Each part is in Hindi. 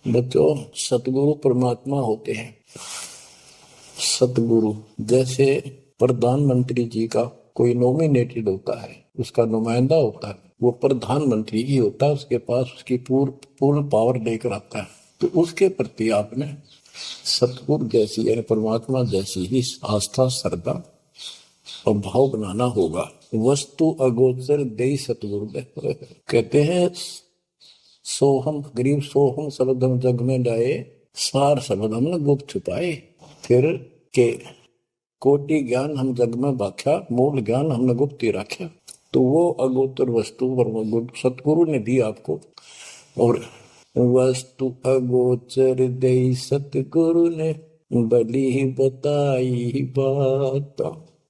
बच्चों, सतगुरु परमात्मा होते हैं। सतगुरु जैसे प्रधानमंत्री जी का कोई नॉमिनेटेड होता है, उसका नुमाइंदा होता है, वो प्रधानमंत्री ही होता है, उसके पास उसकी पूर्ण पावर लेकर आता है। तो उसके प्रति आपने सतगुरु जैसी यानी परमात्मा जैसी ही आस्था, श्रद्धा और भाव बनाना होगा। वस्तु अगोचर देई सतगुरु कहते हैं, सोहम गरीब सोहम शब्द हम जग में डाए, सार शब्द हमने गुप्त छुपाए। फिर के कोटि ज्ञान हम जग में बाख्या, मूल ज्ञान हमने गुप्त ही रखा। तो वो अगोचर वस्तु सतगुरु ने दी आपको। और वस्तु अगोचर देई सतगुरु ने, बली ही बताई बात।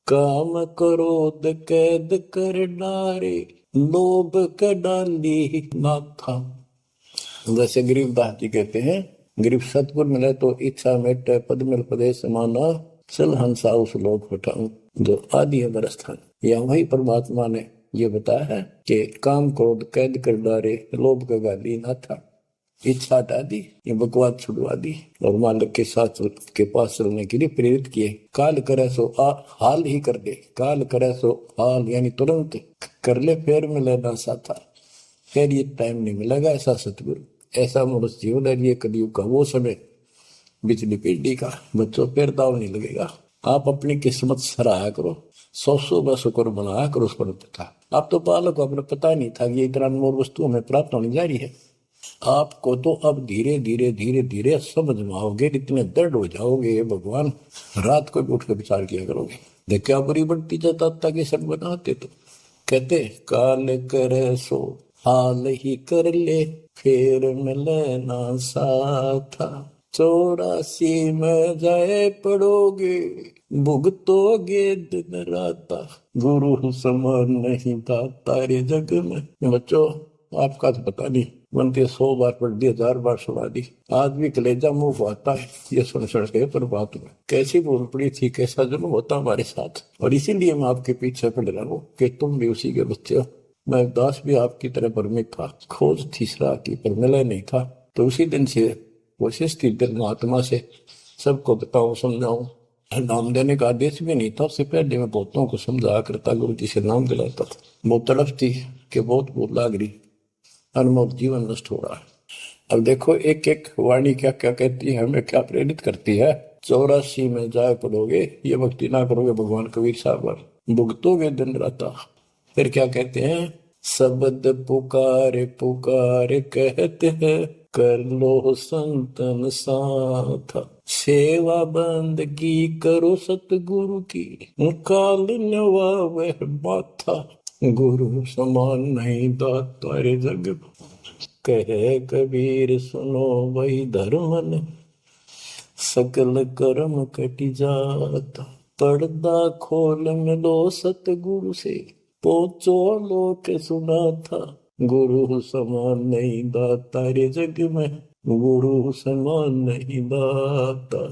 काम क्रोध कैद कर डारे, लोभ का डाली नाथा। जैसे गरीबदास जी कहते हैं, गरीब सतगुरु मिले तो इच्छा मेटे, पद मिल पदे समाना, चल हंसा उस लोक उठाऊं जो आदि है बरस्थान। या वही परमात्मा ने ये बताया है कि काम क्रोध कैद कर डारे, लोभ का गाली ना था, इच्छा हटा दी, ये बकवाद छुड़वा दी और मालिक के साथ के पास चलने के लिए प्रेरित किए। काल करे सो हाल ही कर दे, काल करे सो हाल यानी तुरंत कर ले, फिर मिले ना साथा, फिर ये टाइम नहीं मिलेगा। ऐसा सतगुरु, ऐसा मनुष्य जीवन है। ये कलयुग का वो समय, बिजली पीढ़ी का। बच्चों फिर दाव नहीं लगेगा। आप अपनी किस्मत सराहा करो, सौ बार शुक्र बनाया करो उस पर था। आप तो बालक को अपने पता नहीं था कि ये इतना अनमोल वस्तु हमें प्राप्त होने जा रही है। आपको तो अब धीरे धीरे धीरे धीरे समझ में आओगे, इतने दृढ़ हो जाओगे भगवान, रात को भी उठ कर विचार किया करोगे। देखा बुरी बढ़ती जाता कि सब बनाते तो कहते काल करे सो हाल ही कर ले, फिर मिले ना साथा। 84 में जाए पड़ोगे, भुगतोगे दिन राता, गुरु समान नहीं था तारे जग में। बच्चों, आपका तो पता नहीं, बनती 100 बार पढ़ दी, 1000 बार सुना दी, आज भी कलेजा मुंह को आता है ये सुन के। पर बात में कैसी भूल पड़ी थी, कैसा जुल्म होता हमारे साथ। और इसीलिए मैं आपके पीछे पड़ रहा हूँ कि तुम भी उसी के बच्चे हो। मैं दास भी आपकी तरह भ्रमित था, खोज तीसरा की पर मिला नहीं था। तो उसी दिन से कोशिश की परमात्मा से सबको बताऊं, समझाऊं। नाम देने का आदेश भी नहीं था, उससे पहले मैं बहुतों को समझाया करता, गुरु जी से नाम दिलाता था। बहुत तड़फ थी कि बहुत भूल लाग रही, अनमोल जीवन नष्ट हो रहा है। अब देखो एक एक वाणी क्या क्या कहती है, हमें क्या प्रेरित करती है। 84 में जाए पड़ोगे, ये भक्ति ना करोगे भगवान कबीर साहब, भुगतोगे दिन राता। फिर क्या कहते हैं, शब्द पुकार पुकार कहते हैं, कर लो संतन साथ। सेवा बंदगी करो सतगुरु की, काल नवावे माथा। गुरु समान नहीं दाता रे जग, कहे कबीर सुनो वही धर्म ने, सकल कर्म कटी जाता। पर्दा खोल मिलो सतगुरु से, पहुंचो लोक सुना था। गुरु समान नहीं दाता रे जग में, गुरु समान नहीं दाता।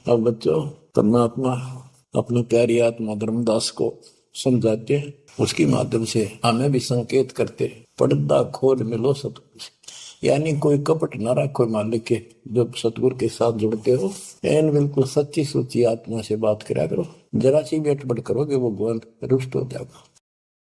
अब बच्चों, परमात्मा अपनी प्यारी आत्मा धर्मदास को समझाते हैं, उसके माध्यम से हमें भी संकेत करते, पर्दा खोल मिलो सतगुरु से। यानी कोई कपट ना रखो मालिक के, जब सतगुरु के साथ जुड़ते हो एन बिल्कुल सच्ची सुच्ची आत्मा से बात करा करो। जरा सी भी अटपट करोगे वो भगवान रुष्ट हो जाएगा।